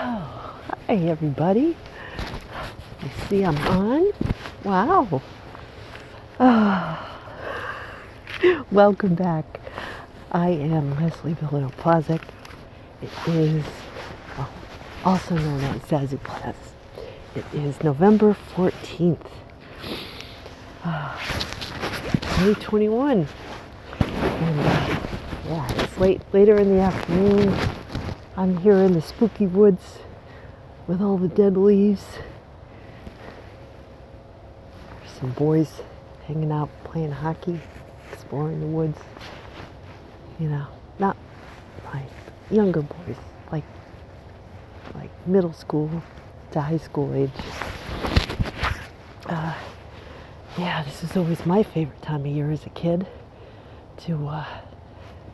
Oh, hi everybody. You see I'm on? Wow. Oh, welcome back. I am Leslie Plazz. It is also known as Zazoo Plazz. It is November 14th, 2021. And it's later in the afternoon. I'm here in the spooky woods with all the dead leaves. There's some boys hanging out, playing hockey, exploring the woods. You know, not my younger boys, like middle school to high school age. This is always my favorite time of year as a kid, to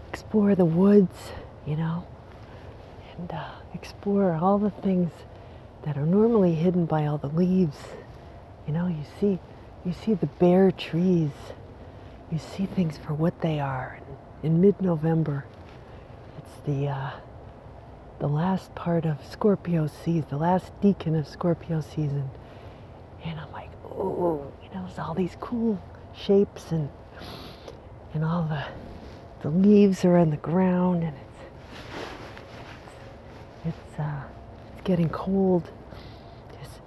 explore the woods, and explore all the things that are normally hidden by all the leaves. You see the bare trees. You see things for what they are. In mid-November, it's the last part of Scorpio season, the last decan of Scorpio season. And I'm like, oh, there's all these cool shapes and all the leaves are on the ground, and it's getting cold.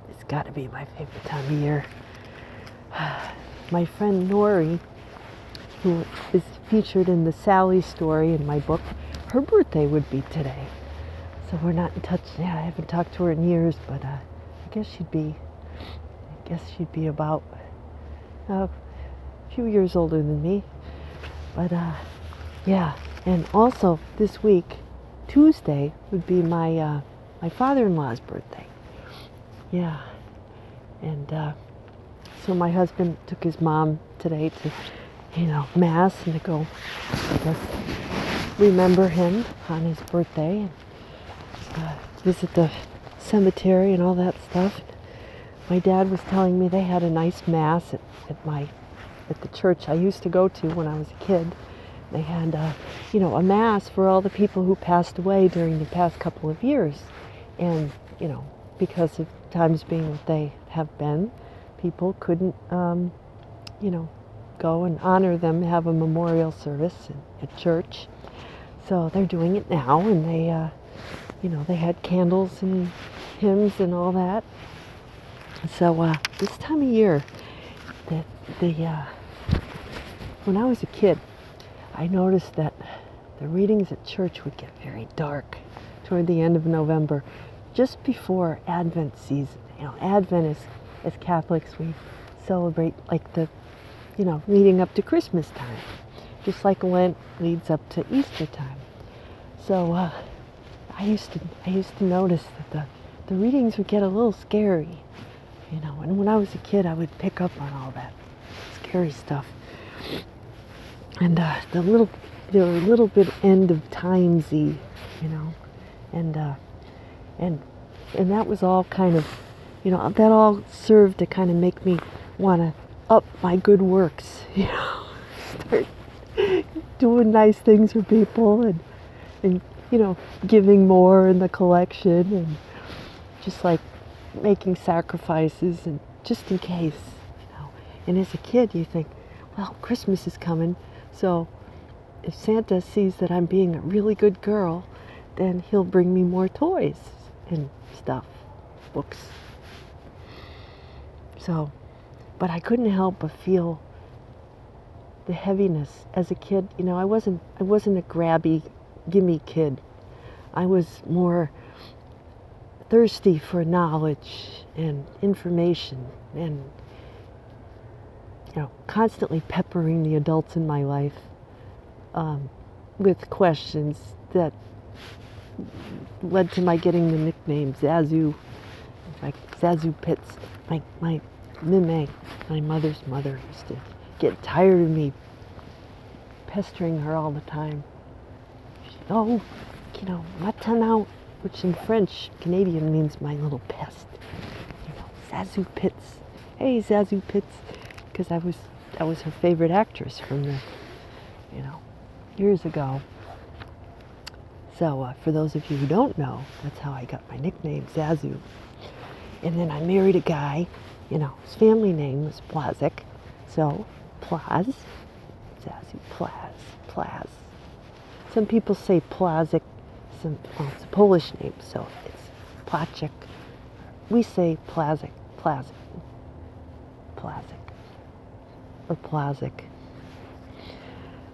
It's got to be my favorite time of year. My friend Nori, who is featured in the Sally story in my book, her birthday would be today. So we're not in touch. Yeah, I haven't talked to her in years, but I guess she'd be about a few years older than me. But and also this week, Tuesday, would be my father-in-law's birthday. Yeah, and so my husband took his mom today to, mass and to go, I guess, remember him on his birthday and visit the cemetery and all that stuff. My dad was telling me they had a nice mass at the church I used to go to when I was a kid. They had a mass for all the people who passed away during the past couple of years, and because of times being what they have been, people couldn't go and honor them, have a memorial service at church. So they're doing it now, and they they had candles and hymns and all that. So this time of year, when I was a kid, I noticed that the readings at church would get very dark toward the end of November, just before Advent season. Advent is, as Catholics, we celebrate like the, leading up to Christmas time, just like Lent leads up to Easter time. So I used to notice that the readings would get a little scary, and when I was a kid, I would pick up on all that scary stuff. And they were a little bit end of timesy, and that was all kind of, that all served to kind of make me want to up my good works, start doing nice things for people and giving more in the collection, and just like making sacrifices and just in case, And as a kid, you think, well, Christmas is coming, so if Santa sees that I'm being a really good girl, then he'll bring me more toys and stuff, books. So, but I couldn't help but feel the heaviness as a kid. I wasn't a grabby, gimme kid. I was more thirsty for knowledge and information, and constantly peppering the adults in my life with questions that led to my getting the nickname Zazoo, like Zazoo Pits. My Mime, my mother's mother, used to get tired of me pestering her all the time. Maintenant, which in French, Canadian, means my little pest. Zazoo Pits. Hey, Zazoo Pits. Because that was her favorite actress from the, years ago. So for those of you who don't know, that's how I got my nickname, Zazoo. And then I married a guy, his family name was Plazzic. So Plazz, Zazoo Plazz. Some people say Plazzic, it's a Polish name, so it's Plazzic. We say Plazzic, or Plazzic.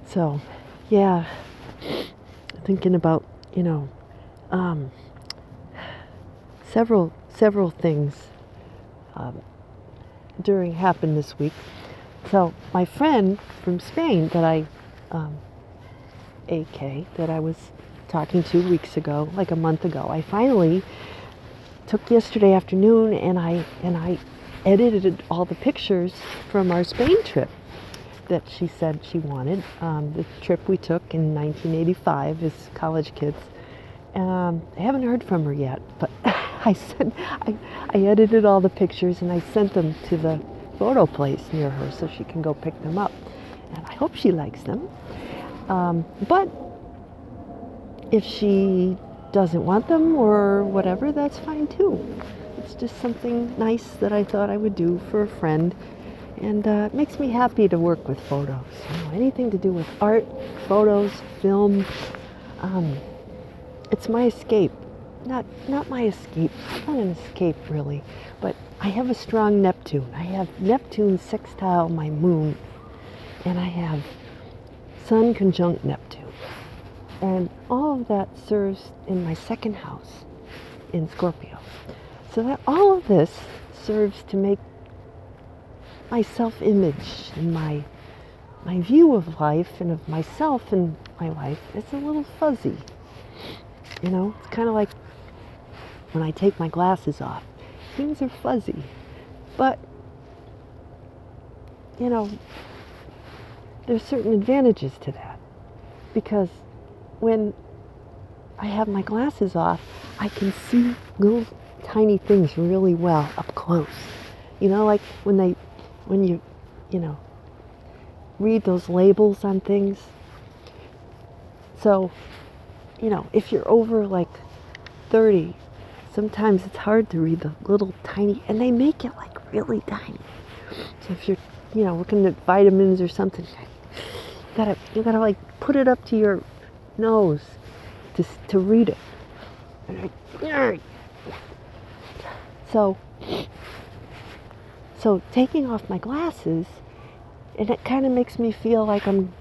So, yeah, thinking about, several things happened this week. So my friend from Spain that I was talking to weeks ago, like a month ago, I finally took yesterday afternoon and I edited all the pictures from our Spain trip that she said she wanted. The trip we took in 1985 as college kids. I haven't heard from her yet, but I edited all the pictures and I sent them to the photo place near her so she can go pick them up. And I hope she likes them. But if she doesn't want them or whatever, that's fine too. It's just something nice that I thought I would do for a friend. And it makes me happy to work with photos. Anything to do with art, photos, film. It's my escape. Not my escape. Not an escape, really. But I have a strong Neptune. I have Neptune sextile my moon. And I have Sun conjunct Neptune. And all of that serves in my second house in Scorpio. So that all of this serves to make my self-image and my view of life and of myself and my life, it's a little fuzzy. It's kind of like when I take my glasses off. Things are fuzzy. But, there's certain advantages to that. Because when I have my glasses off, I can see little tiny things really well up close. Like when you read those labels on things. So, if you're over like 30, sometimes it's hard to read the little tiny, and they make it like really tiny. So if you're, looking at vitamins or something, you gotta like put it up to your nose to read it. So taking off my glasses, and it kind of makes me feel like I'm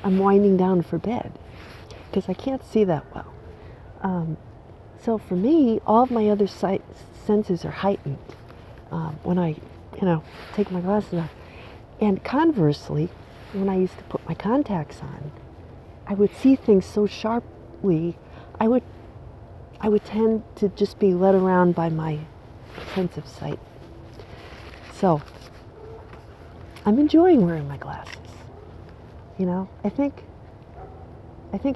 winding down for bed because I can't see that well. So for me, all of my other senses are heightened when I, take my glasses off. And conversely, when I used to put my contacts on, I would see things so sharply. I would tend to just be led around by my sense of sight. So I'm enjoying wearing my glasses. I think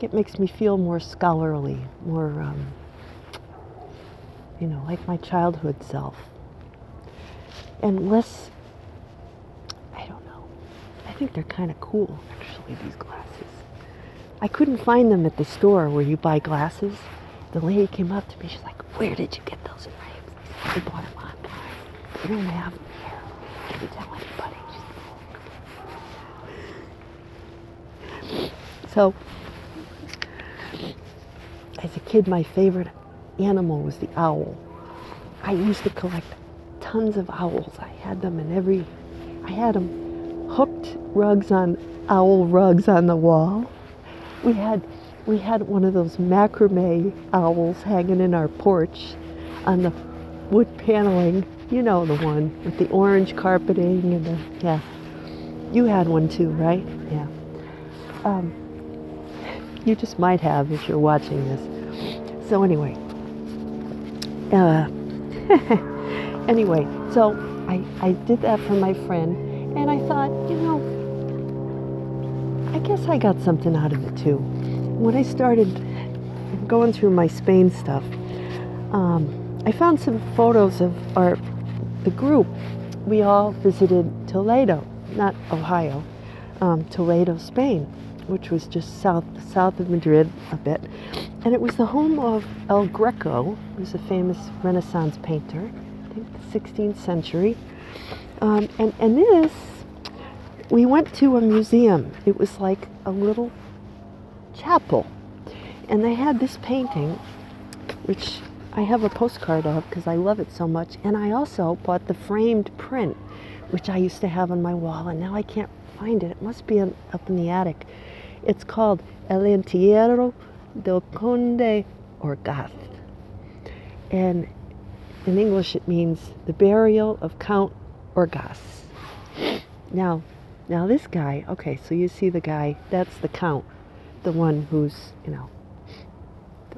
it makes me feel more scholarly, more, like my childhood self. And less, I don't know, I think they're kind of cool, actually, these glasses. I couldn't find them at the store where you buy glasses. The lady came up to me, she's like, "Where did you get those frames?" I said, "I bought them online. They don't have them here. Can you tell anybody?" So, as a kid, my favorite animal was the owl. I used to collect tons of owls. I had them I had them hooked owl rugs on the wall. We had one of those macrame owls hanging in our porch on the wood paneling. The one with the orange carpeting and yeah. You had one too, right? Yeah. You just might have if you're watching this. So anyway. So I did that for my friend, and I thought, I guess I got something out of it too. When I started going through my Spain stuff, I found some photos of the group. We all visited Toledo, not Ohio, Toledo, Spain, which was just south of Madrid a bit. And it was the home of El Greco, who's a famous Renaissance painter, I think the 16th century. And this, we went to a museum. It was like a little chapel. And they had this painting, which I have a postcard of because I love it so much. And I also bought the framed print, which I used to have on my wall, and now I can't find it. It must be up in the attic. It's called El Entierro del Conde Orgaz. And in English it means the burial of Count Orgaz. Now this guy, okay, so you see the guy, that's the Count, the one who's,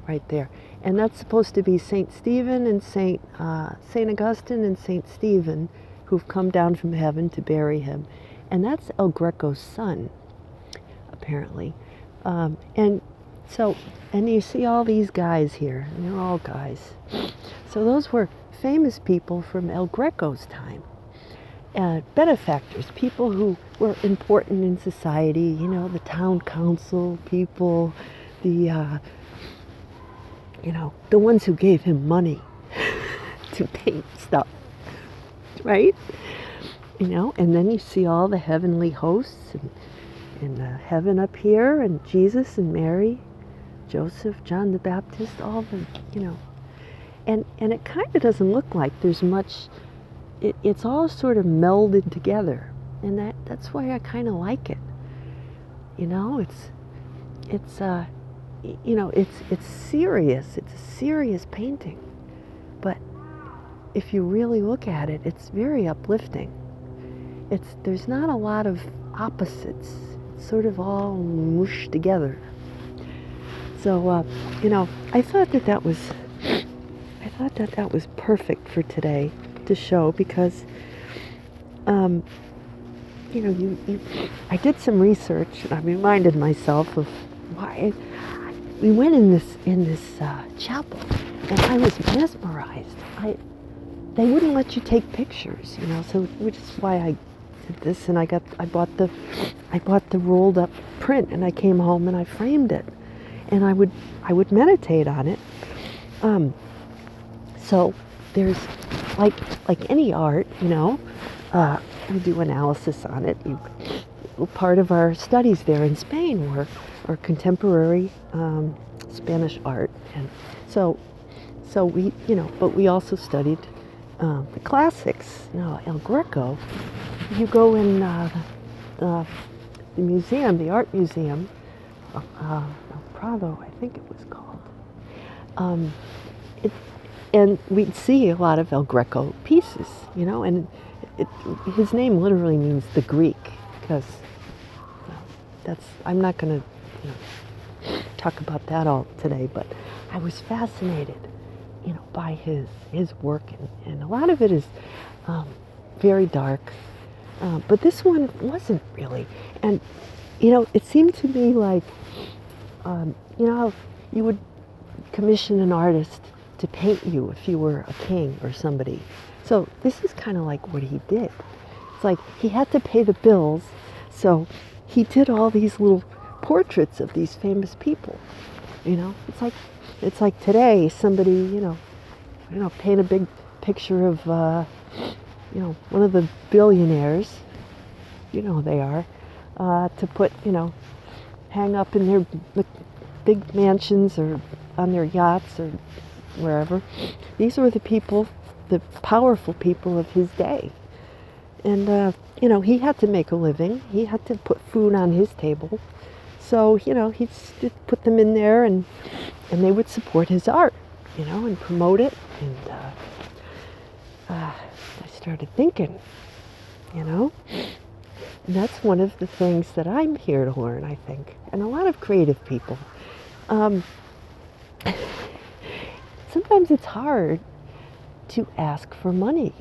right there. And that's supposed to be St. Stephen and St. Augustine and St. Stephen, who've come down from heaven to bury him. And that's El Greco's son, apparently. And you see all these guys here, and they're all guys. So those were famous people from El Greco's time. Benefactors, people who were important in society, the town council people, the ones who gave him money to paint stuff, right? And then you see all the heavenly hosts and heaven up here, and Jesus and Mary, Joseph, John the Baptist, all the, and it kind of doesn't look like there's much. It's all sort of melded together, and that's why I kind of like it. It's serious. It's a serious painting, but if you really look at it, it's very uplifting. There's not a lot of opposites. It's sort of all mushed together. So I thought that was perfect for today to show because I did some research and I reminded myself of why we went in this chapel, and I was mesmerized. They wouldn't let you take pictures, so which is why I did this, and I bought the rolled up print, and I came home and I framed it, and I would meditate on it. So there's like any art, we do analysis on it. Part of our studies there in Spain were contemporary Spanish art, and so we, but we also studied the classics. El Greco, you go in the museum, the art museum, El Prado, I think it was called. And we'd see a lot of El Greco pieces, and his name literally means the Greek, because I'm not going to talk about that all today, but I was fascinated, by his work, and a lot of it is very dark, but this one wasn't really. And it seemed to me like how you would commission an artist to paint you if you were a king or somebody. So this is kind of like what he did. It's like he had to pay the bills, so he did all these little portraits of these famous people. It's like today somebody paint a big picture of one of the billionaires, they are, to put hang up in their big mansions or on their yachts or wherever. These were the people, the powerful people of his day. And, he had to make a living. He had to put food on his table. So, he'd put them in there, and they would support his art, and promote it. And I started thinking, and that's one of the things that I'm here to learn, I think. And a lot of creative people. Sometimes it's hard to ask for money.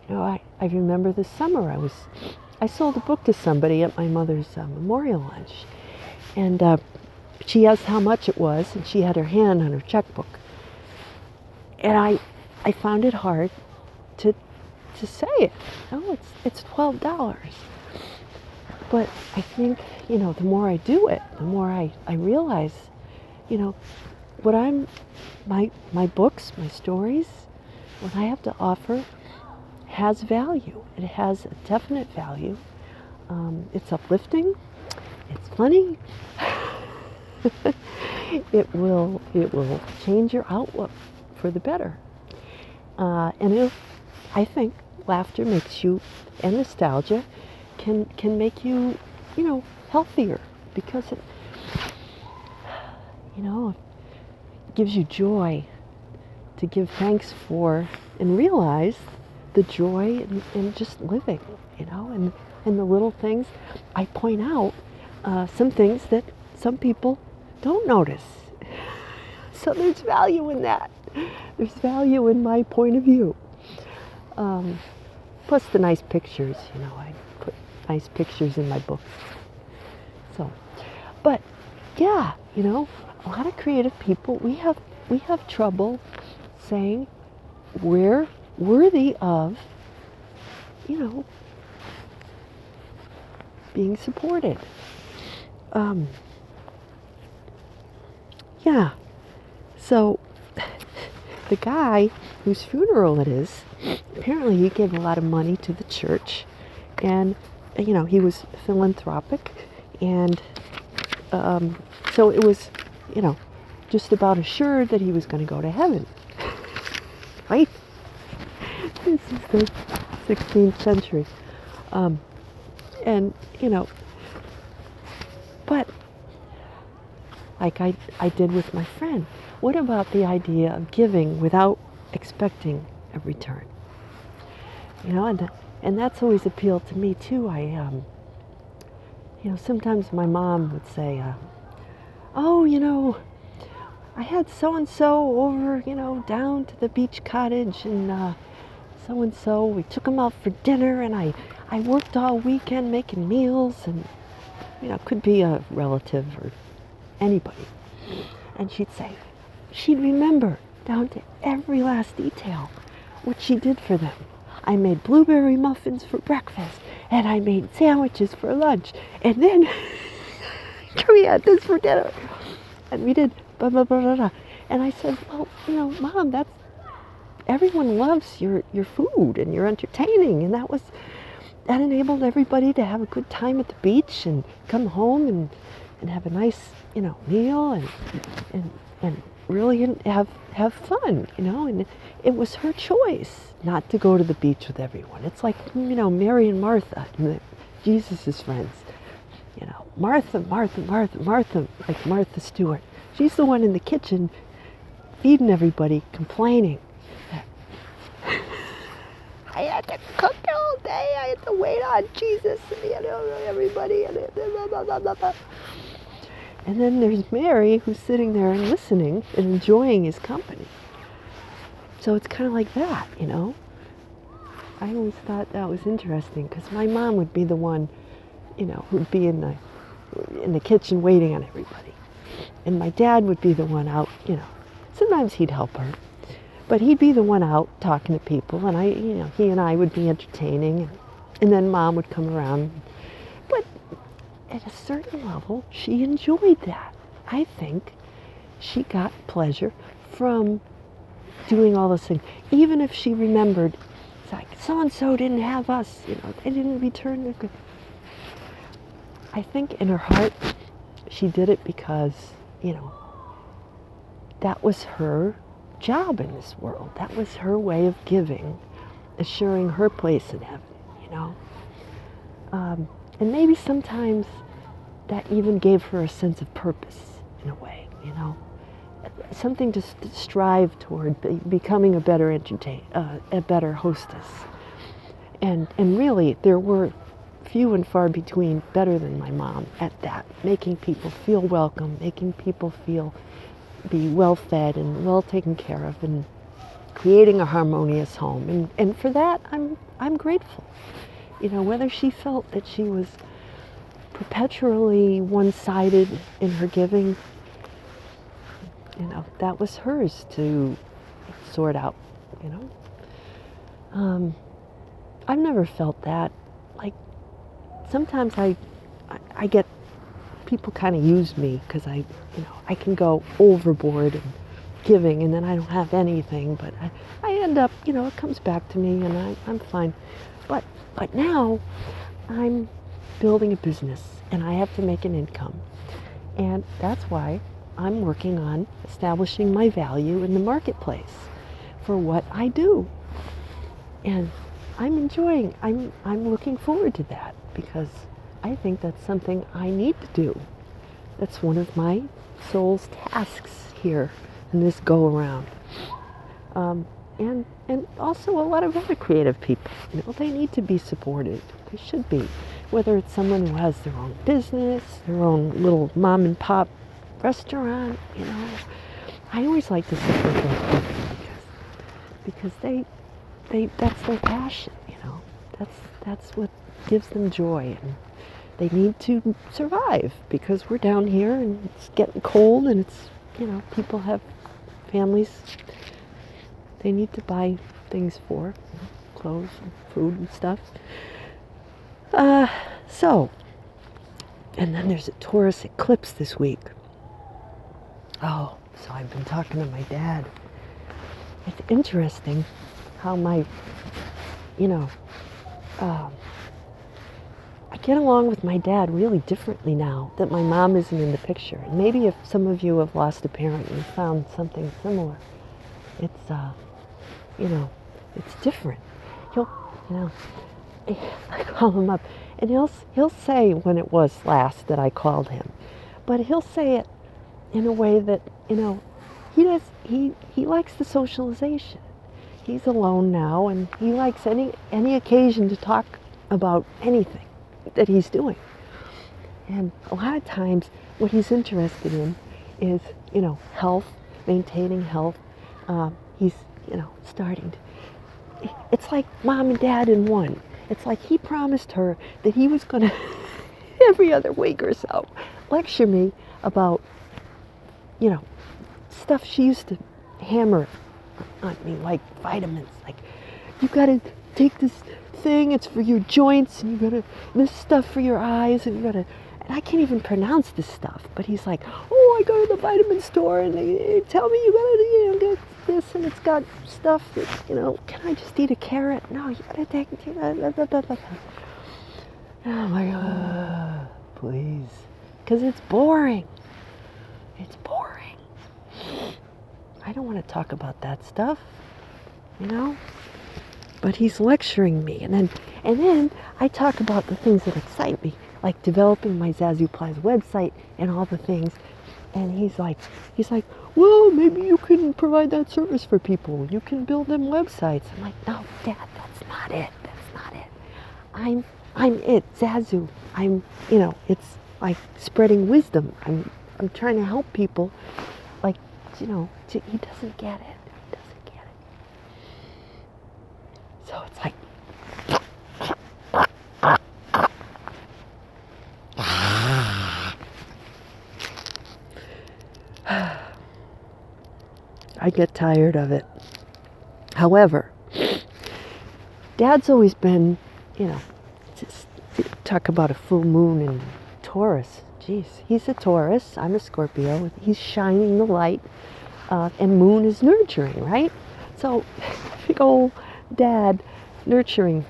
I remember this summer I sold a book to somebody at my mother's memorial lunch, and she asked how much it was, and she had her hand on her checkbook, and I found it hard to say it. It's $12, but I think the more I do it, the more I realize what my books, my stories, what I have to offer has value. It has a definite value. It's uplifting. It's funny. It will change your outlook for the better. And I think laughter makes you, and nostalgia can make you, healthier, because it gives you joy to give thanks for and realize the joy in just living, and the little things. I point out some things that some people don't notice. So there's value in that. There's value in my point of view. Plus the nice pictures, I put nice pictures in my books. So, but yeah, a lot of creative people, we have trouble saying we're worthy of, being supported. Yeah. So the guy whose funeral it is, apparently he gave a lot of money to the church, and he was philanthropic, and so it was just about assured that he was going to go to heaven. Right? This is the 16th century. And but like I did with my friend, what about the idea of giving without expecting a return? And that's always appealed to me too. Sometimes my mom would say, oh, I had so-and-so over, down to the beach cottage, and so-and-so, we took them out for dinner, and I worked all weekend making meals, and, it could be a relative or anybody. And she'd remember down to every last detail what she did for them. I made blueberry muffins for breakfast, and I made sandwiches for lunch, and then we had this for dinner, and we did blah, blah, blah, blah, blah. And I said, well, Mom, everyone loves your food, and you're entertaining, and that enabled everybody to have a good time at the beach and come home and have a nice, meal and really have fun, and it was her choice not to go to the beach with everyone. It's like, Mary and Martha, Jesus' friends, Martha, like Martha Stewart. She's the one in the kitchen feeding everybody, complaining. I had to cook all day. I had to wait on Jesus and everybody. And blah, blah, blah, blah. And then there's Mary, who's sitting there and listening and enjoying his company. So it's kind of like that, I always thought that was interesting, because my mom would be the one, who'd be in the kitchen waiting on everybody. And my dad would be the one out, sometimes he'd help her, but he'd be the one out talking to people, and he and I would be entertaining, and then Mom would come around. But at a certain level, she enjoyed that. I think she got pleasure from doing all those things. Even if she remembered, it's like, so-and-so didn't have us, they didn't return their good. I think in her heart, she did it because, that was her job in this world. That was her way of giving, assuring her place in heaven, and maybe sometimes that even gave her a sense of purpose in a way, something to strive toward, becoming a better a better hostess. And really, there were few and far between better than my mom at that, making people feel welcome, making people be well fed and well taken care of, and creating a harmonious home. And for that, I'm grateful. Whether she felt that she was perpetually one-sided in her giving, that was hers to sort out, I've never felt that. Like, sometimes I get people kind of use me because I can go overboard and giving, and then I don't have anything, but I end up, it comes back to me, and I'm fine. But now I'm building a business, and I have to make an income, and that's why I'm working on establishing my value in the marketplace for what I do, and I'm enjoying. I'm looking forward to that because I think that's something I need to do. That's one of my soul's tasks here in this go around. And also a lot of other creative people, they need to be supported. They should be. Whether it's someone who has their own business, their own little mom and pop restaurant, I always like to support those people because they that's their passion, That's what gives them joy, and they need to survive because we're down here and it's getting cold, and it's, people have families they need to buy things for, clothes and food and stuff. And then there's a Taurus eclipse this week. Oh, so I've been talking to my dad. It's interesting how my, I get along with my dad really differently now that my mom isn't in the picture. And maybe if some of you have lost a parent and found something similar, it's, it's different. I call him up, and he'll say when it was last that I called him, but he'll say it in a way that, he likes the socialization. He's alone now, and he likes any occasion to talk about anything that he's doing. And a lot of times what he's interested in is, health, maintaining health. He's, starting to, it's like mom and dad in one. It's like he promised her that he was going to, every other week or so, lecture me about, stuff she used to hammer on me, like vitamins. Like, you got to take this thing, it's for your joints, and you got to, this stuff for your eyes, and you got to, and I can't even pronounce this stuff, but he's like, oh, I go to the vitamin store, and they tell me you got to, get this, and it's got stuff that, can I just eat a carrot? No, you got to take, oh my God, please. Because it's boring. It's boring. I don't want to talk about that stuff, But he's lecturing me, and then I talk about the things that excite me, like developing my Zazoo Plazz website and all the things. And he's like, well, maybe you can provide that service for people. You can build them websites. I'm like, no, Dad, that's not it. That's not it. I'm it, Zazoo. It's like spreading wisdom. I'm trying to help people. Like, he doesn't get it. He doesn't get it. So it's like, I get tired of it. However, Dad's always been, just talk about a full moon in Taurus. Jeez, he's a Taurus, I'm a Scorpio. He's shining the light, and moon is nurturing, right? So, big old Dad nurturing.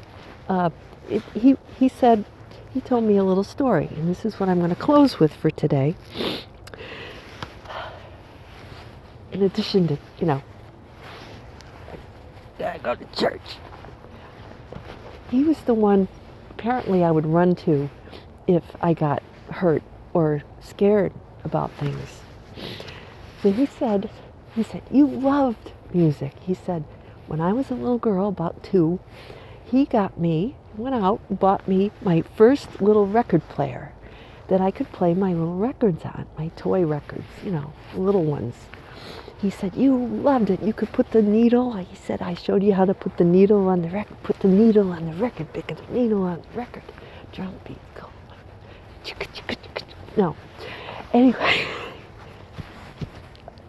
He said, he told me a little story, and this is what I'm going to close with for today. In addition to, I go to church. He was the one, apparently, I would run to if I got hurt or scared about things. So he said, you loved music. He said, when I was a little girl, about 2, he went out and bought me my first little record player that I could play my little records on, my toy records, little ones. He said, you loved it. You could put the needle. He said, I showed you how to put the needle on the record. Put the needle on the record. Pick the needle on the record. Drum beat. Go. No. Anyway.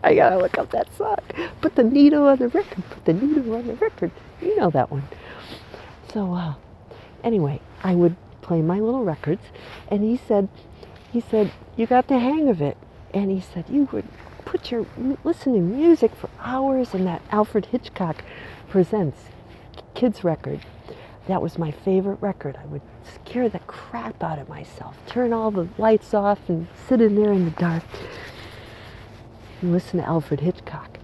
I gotta look up that song. Put the needle on the record. Put the needle on the record. You know that one. So, anyway, I would play my little records. And he said, he said, you got the hang of it. And he said, you would listen to music for hours, and that Alfred Hitchcock Presents kids record. That was my favorite record. I would scare the crap out of myself, turn all the lights off and sit in there in the dark and listen to Alfred Hitchcock.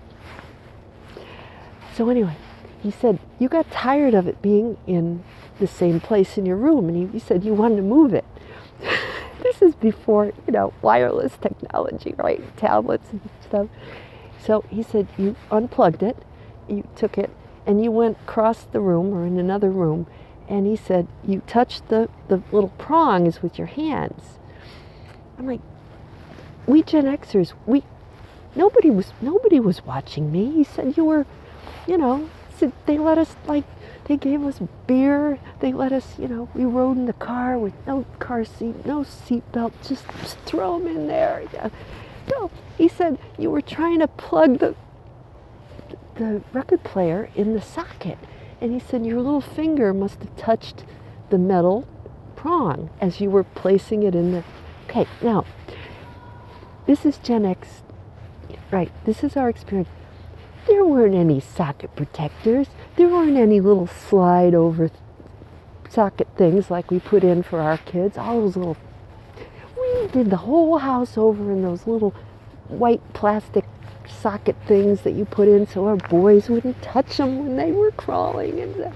So anyway, he said, you got tired of it being in the same place in your room, and he said you wanted to move it. This is before, wireless technology, right? Tablets and stuff. So he said you unplugged it, you took it, and you went across the room or in another room, and he said you touched the little prongs with your hands. I'm like, we Gen Xers, nobody was watching me. He said you were, said they let us, they gave us beer, they let us, we rode in the car with no car seat, no seat belt, just throw them in there. Yeah. No, he said you were trying to plug the record player in the socket, and he said your little finger must have touched the metal prong as you were placing it in the... Okay, now, this is Gen X, right? This is our experience. There weren't any socket protectors. There weren't any little slide over socket things like we put in for our kids. All those little... We did the whole house over in those little white plastic socket things that you put in so our boys wouldn't touch them when they were crawling. And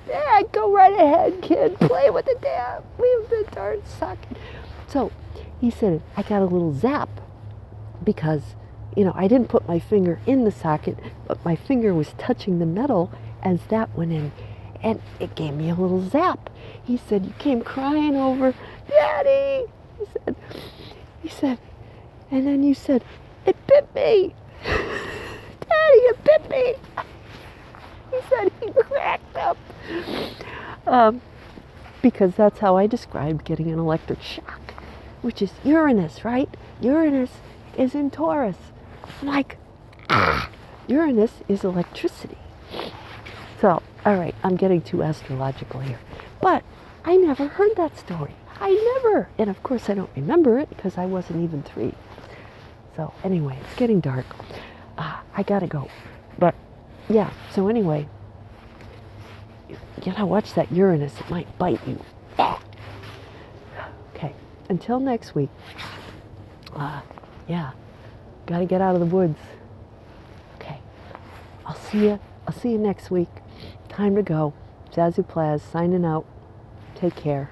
yeah, go right ahead, kid. Play with the darn socket. So he said, I got a little zap because, I didn't put my finger in the socket, but my finger was touching the metal as that went in. And it gave me a little zap. He said, you came crying over, Daddy. He said, and then you said, it bit me. Daddy, it bit me. He said he cracked up. Because that's how I described getting an electric shock, which is Uranus, right? Uranus is in Taurus. I'm like, Uranus is electricity. So, all right, I'm getting too astrological here. But I never heard that story. I never. And of course I don't remember it because I wasn't even 3. So anyway, it's getting dark. I gotta go. But yeah, so anyway, you gotta watch that Uranus. It might bite you. Okay, until next week. Yeah, gotta get out of the woods. Okay, I'll see you next week. Time to go. Zazoo Plazz signing out. Take care.